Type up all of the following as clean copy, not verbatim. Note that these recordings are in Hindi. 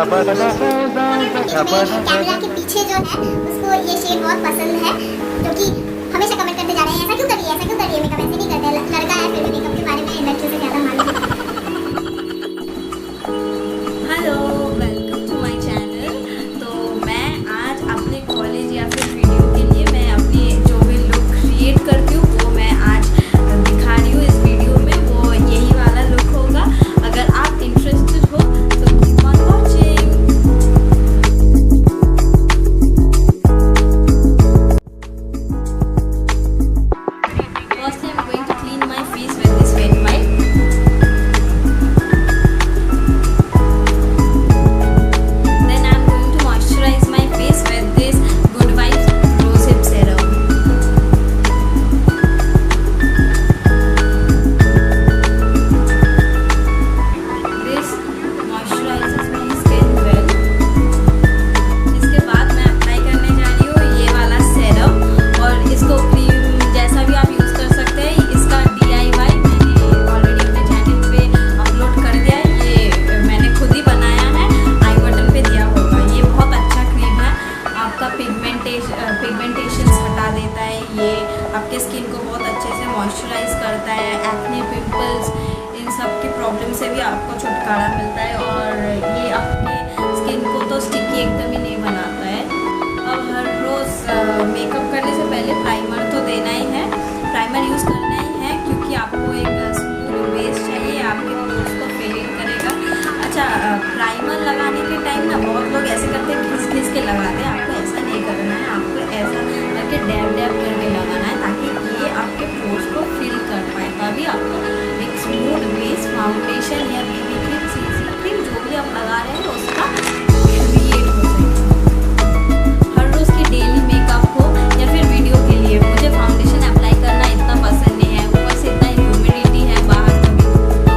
कैमरा के पीछे जो है उसको ये शेड बहुत पसंद है, जो कि हमेशा कमेंट करते जा रहे हैं ऐसा क्यों करिए, ऐसा क्यों करिए, मेकअप ऐसे नहीं करते, लड़का है फिर भी मेकअप के बारे में लड़कियों से ज़्यादा मालूम। Hello, welcome to my channel. तो मैं आज अपने कॉलेज या फिर वीडियो के लिए मैं अपनी जो भी लुक क्रिएट करती हूँ वो मैं आज दिखा रही हूँ इस वीडियो में। वो यही वाला लुक होगा। अगर आप इंटरेस्टेड हो तो keep on watching. Firstly I am going to clean my face with this wet wipe. Pigmentations हटा देता है, ये आपके स्किन को बहुत अच्छे से मॉइस्चराइज करता है। एक्ने, पिंपल्स, इन सब की प्रॉब्लम से भी आपको छुटकारा मिलता है और ये आपके स्किन को तो स्टिकी एकदम ही नहीं बनाता है। अब हर रोज़ मेकअप करने से पहले प्राइमर तो देना ही है, प्राइमर यूज़ करना ही है क्योंकि आपको एक स्मूथ बेस चाहिए, आपके पोर्स को फिल इन करेगा। अच्छा, प्राइमर लगाने के टाइम ना बहुत लोग ऐसे करते हैं, घिस घिस के लगाते हैं। आपको ऐसा नहीं करना है, आपको ऐसा करके डैब डैब करके लगाना है ताकि ये आपके पोर्स को फिल कर पाए। तभी आपको एक स्मूथ बेस फाउंडेशन या बीबी क्रीम, सीसी क्रीम जो भी आप लगा रहे हैं उसका क्रिएट हो सके। हर रोज़ की डेली मेकअप हो या फिर वीडियो के लिए, मुझे फाउंडेशन अप्लाई करना इतना पसंद नहीं है। ऊपर से इतना ह्यूमिडिटी है बाहर,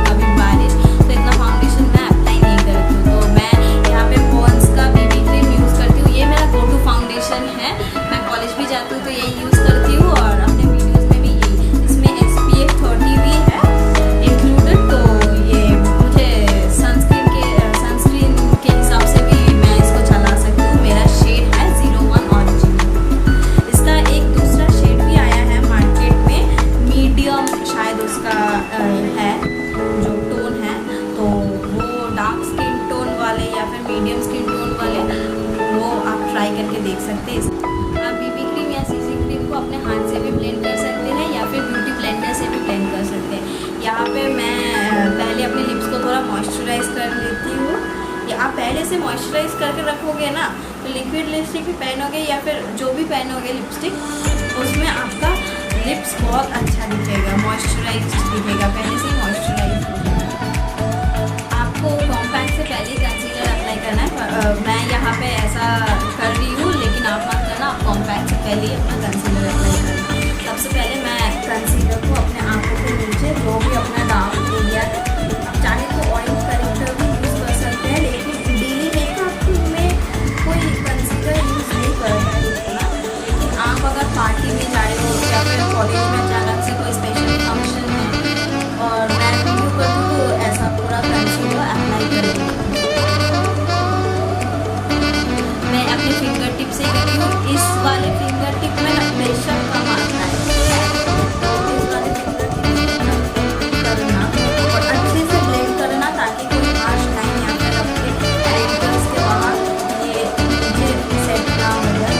कभी बारिश, तो इतना फाउंडेशन मैं अप्लाई नहीं करती हूँ। तो मैं यहाँ पे पॉन्ड्स का बीबी क्रीम यूज़ करती हूँ। ये मेरा गो टू फाउंडेशन है। मैं कॉलेज भी जाती हूँ तो यही यूज़ करती हूँ और अपने वीडियोज़ में भी यही। इसमें SPF 30 भी है इंक्लूडेड, तो ये मुझे सनस्क्रीन के हिसाब से भी मैं इसको चला सकती हूँ। मेरा शेड है 01 ऑरिजिनल। इसका एक दूसरा शेड भी आया है मार्केट में, मीडियम शायद उसका है जो टोन है, तो वो डार्क स्किन टोन वाले या फिर मीडियम स्किन टोन वाले वो आप ट्राई करके देख सकते हैं। आप बीबी क्रीम या सीसी क्रीम को अपने हाथ से भी ब्लेंड कर सकते हैं या फिर ब्यूटी ब्लेंडर से भी ब्लेंड कर सकते हैं। यहाँ पे मैं पहले अपने लिप्स को थोड़ा मॉइस्चराइज कर लेती हूँ। या आप पहले से मॉइस्चराइज करके रखोगे ना तो लिक्विड लिपस्टिक भी पहनोगे या फिर जो भी पहनोगे लिपस्टिक, उसमें आपका लिप्स बहुत अच्छा दिखेगा, मॉइस्चराइज दिखेगा, पहले से ही मॉइस्चराइज होगा। आपको कॉम्पैक्ट से पहले कंसीलर अप्लाई करना है। मैं यहाँ पे ऐसा कर रही हूँ, लेकिन आप मत करना, आप कॉम्पैक्ट से पहले ही अपना कंसीलर अप्लाई करना। सबसे पहले मैं कंसीलर को अपने आँखों के नीचे जो भी अपना डार्क एरिया है, आप चाहे तो ऑयल करेक्टर भी यूज़ कर सकते हैं, लेकिन डेली मेकअप में कोई कंसीलर यूज़ नहीं करता है उतना। लेकिन आप अगर पार्टी में जा रहे हो या फिर कॉलेज में अचानक से कोई स्पेशल फंक्शन है और मैं वीडियो करती हूँ तो ऐसा पूरा कंसीलर अप्लाई करेंगे। मैं अपने फिंगर टिप से करती हूँ। इस वाले फिंगर टिप में ना प्रेशर कम आता है, तो इस वाले फिंगर टिप से करना और अच्छे से ब्लेंड करना ताकि कोई हार्श लाइन या फिर अपने रेडिकल्स के बाहर ये मुझे सेट ना हो जाए।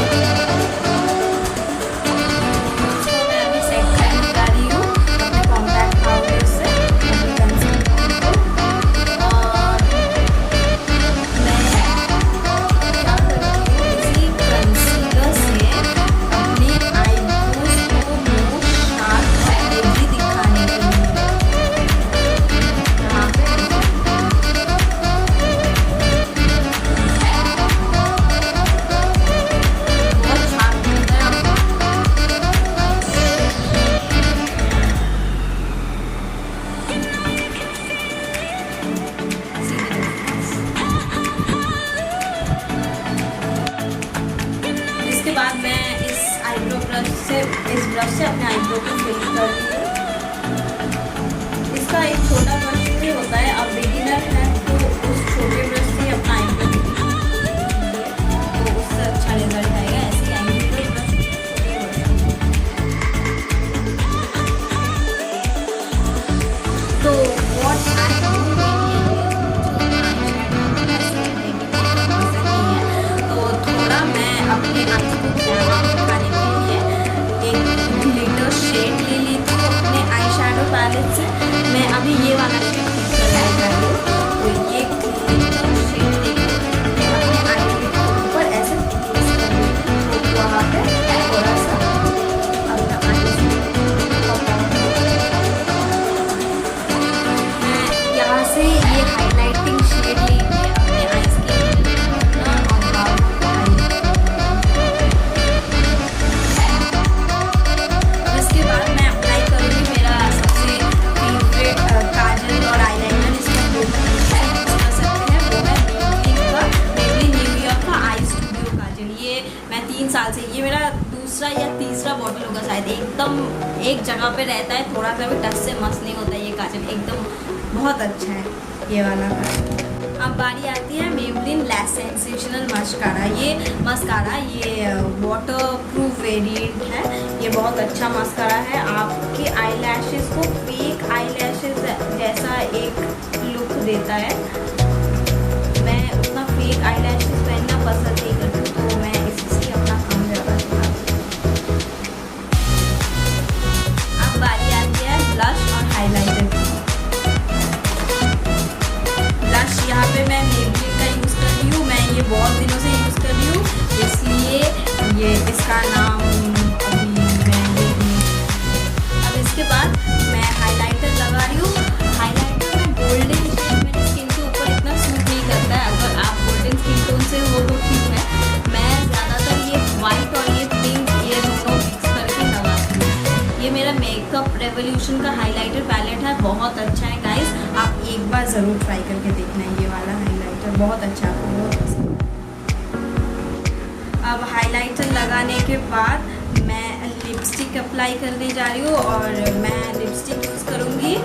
इसको मैं अभी सेट करने जा रही हूँ अपने कॉम्पैक्ट पाउडर से अपने कंसीलर को। और मैं क्या करती हूँ, इसी कंसीलर से अपने आईब्रोज को बहुत शार्प और हेवी दिखाने के लिए यहाँ पे बहुत शार्प होता है आपको। इसके बाद मैं इस आईब्रो ब्रश से अपने आईब्रो को फिल कर रही हूँ। इसका एक छोटा ब्रश भी होता है, अब बिगिनर है तो उस छोटे ब्रश से अपना आईब्रो डबल होगा शायद, एकदम एक जगह पे रहता है, थोड़ा सा भी टच से मस नहीं होता ये काजल, एकदम बहुत अच्छा है ये वाला। अब बारी आती है Maybelline लैश सेंसेशनल मस्कारा। ये मस्कारा ये वाटर प्रूफ वेरिएंट है, ये बहुत अच्छा मस्कारा है, आपके आई लैशेज़ को फेक आई लैशेज़ जैसा एक लुक देता है। मैं उतना फेक आई लैशेज़ पहनना पसंद नहीं करती, तो मैं इससे अपना काम ज़्यादा दिखाती हूँ। अब बारी आती है ब्लश और हाइलाइटर की। ब्लश यहाँ पे मैं Maybelline का यूज़ कर रही हूँ, मैं ये बहुत दिनों से यूज़ कर रही हूँ, इसलिए ये इसका नाम अभी मैं ये नहीं। अब इसके बाद मैं हाइलाइटर लगा रही हूँ। हाइलाइटर में गोल्डन शेड मेरी स्किन के ऊपर इतना सूट नहीं करता है, अगर आप गोल्डन स्किन टोन से हो तो ठीक है। मैं ज़्यादातर ये वाइट और ये पिंक ये दोनों मिक्स करके लगाती हूँ। ये मेरा मेकअप रेवोल्यूशन का हाइलाइटर पैलेट है, बहुत अच्छा है गाइस, आप एक बार ज़रूर ट्राई करके देखना है। ये वाला हाइलाइटर बहुत अच्छा है, आपको बहुत पसंद है। अब हाइलाइटर लगाने के बाद मैं लिपस्टिक अप्लाई करने जा रही हूँ, और मैं लिपस्टिक यूज़ करूँगी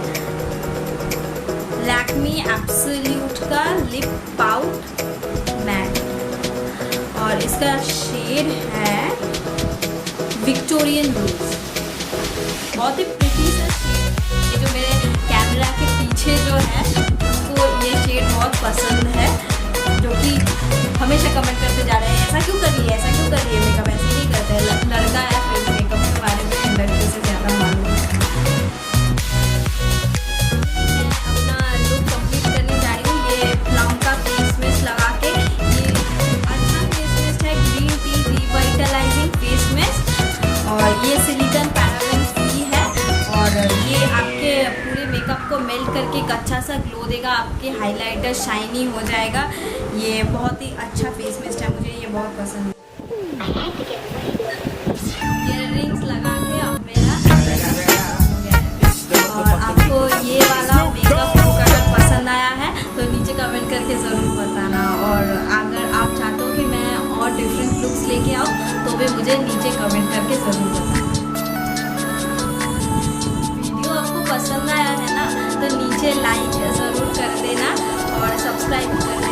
लैक्मी एब्सोल्यूट का लिप पाउट मैट, और इसका शेड है विक्टोरियन रोज। बहुत ही प्रिटी सा शेड, ये जो मेरे कैमरा के पीछे जो है उसको ये शेड बहुत पसंद है, जो कि हमेशा कमेंट करते जा रहे हैं ऐसा क्यों कर रही है, ऐसा क्यों कर रही है, मेकअप ऐसे नहीं करते हैं, लड़का है फिर मेकअप के बारे में लड़के से ज़्यादा मालूम है। अपना लुक कंप्लीट करने जा रही हूँ। ये प्लम का फेस मिस्ट लगा के, ये अच्छा फेस मिस्ट है, green tea revitalising face mist, और ये सिलिकॉन पैराबेन फ्री है, और ये आपके पूरे मेकअप को मेल्ट करके एक अच्छा सा ग्लो देगा, आपके हाइलाइटर शाइनी हो जाएगा। ये बहुत ही अच्छा फेस मिस्ट है, मुझे ये बहुत पसंद है। इयररिंग्स लगा के अब मेरा हो गया है। और आपको ये वाला मेकअप लुक अगर पसंद आया है तो नीचे कमेंट करके ज़रूर बताना, और अगर आप चाहते हो कि मैं और डिफरेंट लुक्स लेके आऊँ तो भी मुझे नीचे कमेंट करके ज़रूर बताना। वीडियो आपको पसंद आया है ना, तो नीचे लाइक ज़रूर कर देना और सब्सक्राइब कर देना।